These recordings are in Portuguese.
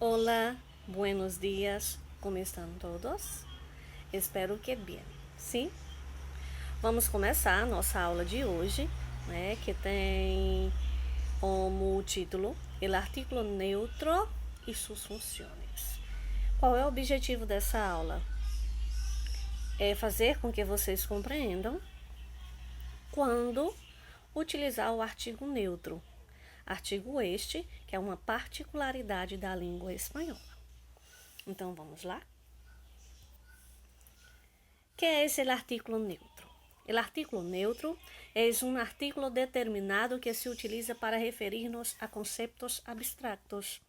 Olá, buenos dias, como estão todos? Espero que bem, sim? Vamos começar a nossa aula de hoje, né, que tem como título El artículo neutro e suas funções. Qual é o objetivo dessa aula? É fazer com que vocês compreendam quando utilizar o artigo neutro. Artigo este que é uma particularidade da língua espanhola. Então vamos lá? ¿Qué es el artículo neutro? El artículo neutro es un artículo determinado que se utiliza para referir-nos a conceitos abstratos.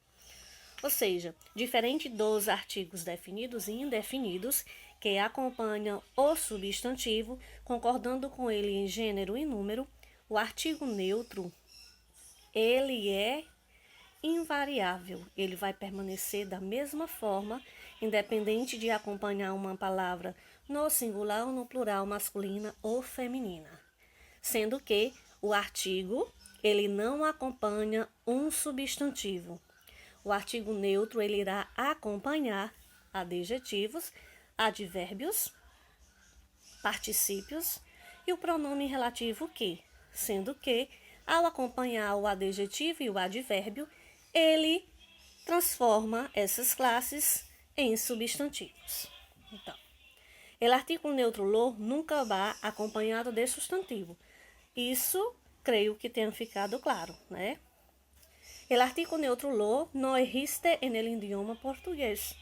Ou seja, diferente dos artigos definidos e indefinidos, que acompanham o substantivo, concordando com ele em gênero e número, o artigo neutro, ele é invariável, ele vai permanecer da mesma forma, independente de acompanhar uma palavra no singular ou no plural, masculina ou feminina. Sendo que o artigo, ele não acompanha um substantivo. O artigo neutro, ele irá acompanhar adjetivos, advérbios, particípios e o pronome relativo que, sendo que, ao acompanhar o adjetivo e o advérbio, ele transforma essas classes em substantivos. Então, o artículo neutro lo nunca vai acompanhado de substantivo. Isso, creio que tenha ficado claro, né? O artículo neutro lo não existe en el idioma português.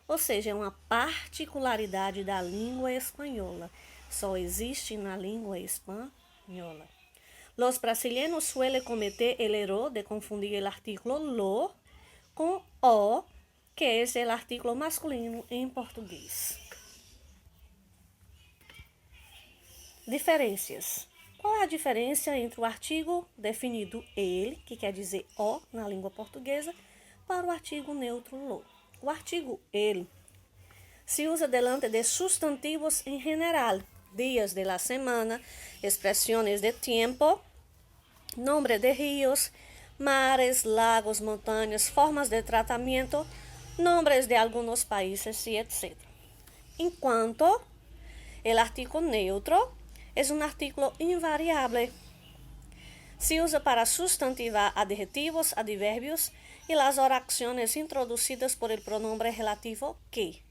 Ou seja, é uma particularidade da língua espanhola. Só existe na língua espanhola. Los brasileños suelen cometer el error de confundir el artículo lo com o, que es el artículo masculino em português. Diferenças. Qual é a diferença entre o artigo definido ele, que quer dizer o na língua portuguesa, para o artigo neutro lo? O artigo ele se usa delante de sustantivos em general, dias de la semana, expresiones de tiempo, nombre de ríos, mares, lagos, montañas, formas de tratamiento, nombres de algunos países y etc. Enquanto el artículo neutro es un artículo invariable. Se usa para sustantivar adjetivos, advérbios y las oraciones introducidas por el pronombre relativo que.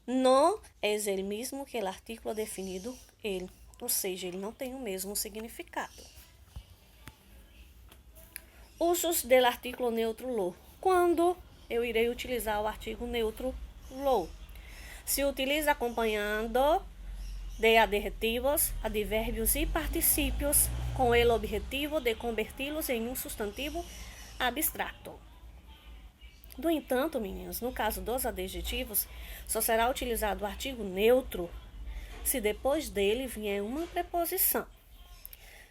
Não é o mesmo que o artículo definido ele, ou seja, ele não tem o mesmo significado. Usos do artículo neutro lo. Quando eu irei utilizar o artigo neutro lo? Se utiliza acompanhando de adjetivos, advérbios e particípios com o objetivo de converti-los em um substantivo abstrato. No entanto, meninos, no caso dos adjetivos, só será utilizado o artigo neutro se depois dele vier uma preposição.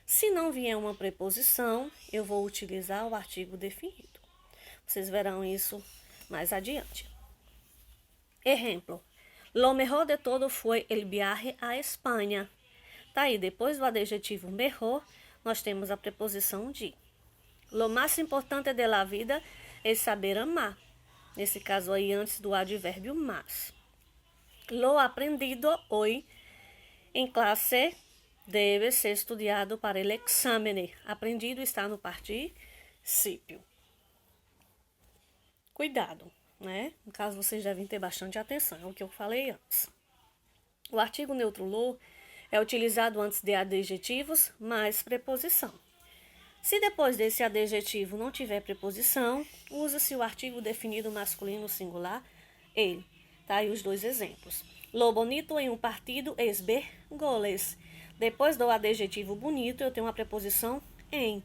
Se não vier uma preposição, eu vou utilizar o artigo definido. Vocês verão isso mais adiante. Exemplo. Lo mejor de todo foi el viaje a Espanha. Tá aí, depois do adjetivo mejor, nós temos a preposição de. Lo más importante de la vida é saber amar. Nesse caso aí, antes do advérbio más. Lo aprendido hoy em classe deve ser estudado para el exame. Aprendido está no particípio. Cuidado, né? No caso, vocês devem ter bastante atenção, é o que eu falei antes. O artigo neutro lo é utilizado antes de adjetivos mais preposição. Se depois desse adjetivo não tiver preposição, usa-se o artigo definido masculino singular, ele. Tá aí os dois exemplos. Lo bonito em um partido es ver goles. Depois do adjetivo bonito, eu tenho uma preposição em.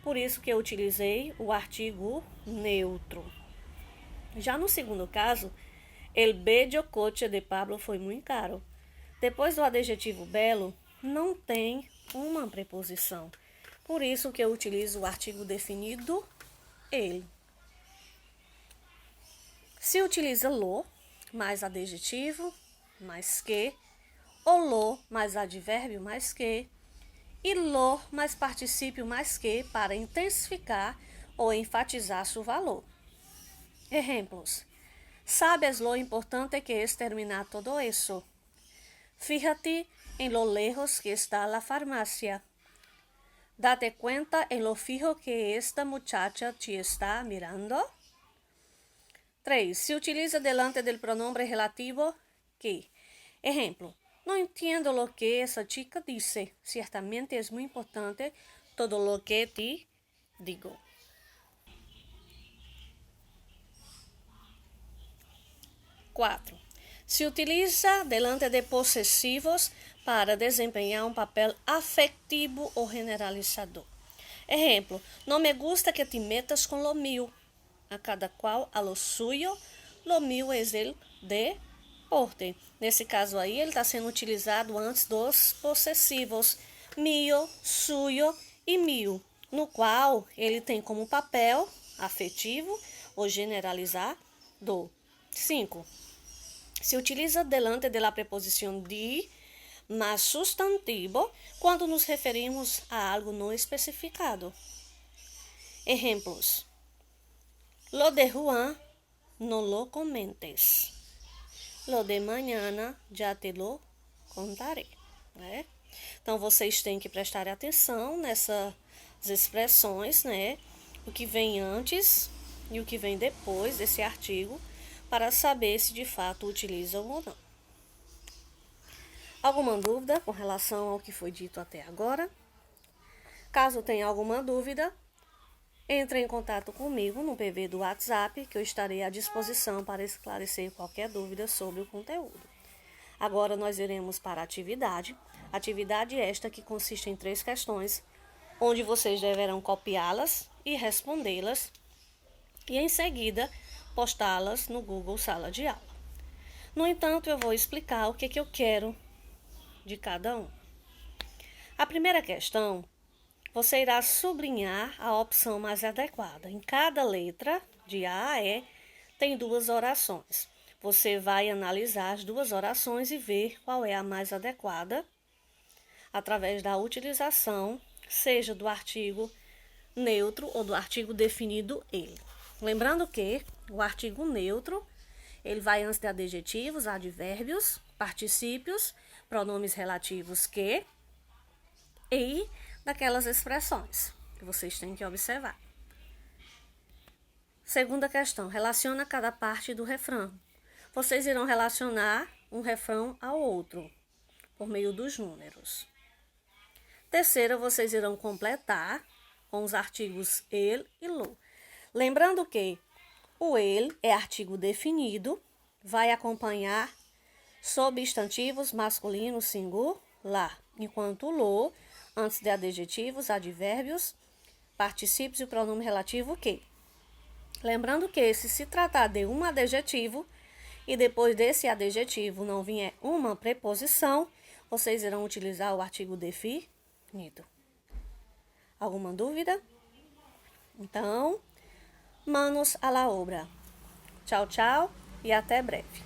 Por isso que eu utilizei o artigo neutro. Já no segundo caso, el bello coche de Pablo foi muito caro. Depois do adjetivo belo, não tem uma preposição. Por isso que eu utilizo o artigo definido ele. Se utiliza lo mais adjetivo, mais que, ou lo mais advérbio, mais que, e lo mais particípio, mais que, para intensificar ou enfatizar seu valor. Ejemplos. ¿Sabes lo importante que es terminar todo eso? Fíjate en lo lejos que está la farmacia. Date cuenta en lo fijo que esta muchacha te está mirando. 3. Se utiliza delante del pronombre relativo que. Ejemplo. No entiendo lo que esa chica dice. Ciertamente es muy importante todo lo que te digo. 4. Se utiliza delante de possessivos para desempenhar um papel afetivo ou generalizador. Ejemplo, não me gusta que te metas com lo mío. A cada qual a lo suyo, lo mío es el deporte. Nesse caso aí, ele está sendo utilizado antes dos possessivos mío, suyo e mio, no qual ele tem como papel afetivo ou generalizador. 5. Se utiliza delante de la preposición de más sustantivo quando nos referimos a algo não especificado. Ejemplos. Lo de Juan no lo comentes. Lo de mañana ya te lo contaré. Né? Então, vocês têm que prestar atenção nessas expressões, né? O que vem antes e o que vem depois desse artigo, para saber se de fato utilizam ou não. Alguma dúvida com relação ao que foi dito até agora? Caso tenha alguma dúvida, entre em contato comigo no PV do WhatsApp, que eu estarei à disposição para esclarecer qualquer dúvida sobre o conteúdo. Agora nós iremos para a atividade. Atividade esta que consiste em 3 questões, onde vocês deverão copiá-las e respondê-las, e em seguida postá-las no Google Sala de Aula. No entanto, eu vou explicar o que eu quero de cada um. A primeira questão, você irá sublinhar a opção mais adequada. Em cada letra, de A a E, tem 2 orações. Você vai analisar as 2 orações e ver qual é a mais adequada através da utilização, seja do artigo neutro ou do artigo definido ele. Lembrando que o artigo neutro, ele vai antes de adjetivos, advérbios, particípios, pronomes relativos que e daquelas expressões que vocês têm que observar. Segunda questão, relaciona cada parte do refrão. Vocês irão relacionar um refrão ao outro por meio dos números. Terceira, vocês irão completar com os artigos ele e lo. Lembrando que o ele é artigo definido, vai acompanhar substantivos masculinos singular, enquanto o lo, antes de adjetivos, advérbios, particípios e o pronome relativo que. Lembrando que se tratar de um adjetivo e depois desse adjetivo não vier uma preposição, vocês irão utilizar o artigo definido. Alguma dúvida? Então, manos a la obra. Tchau, tchau e até breve.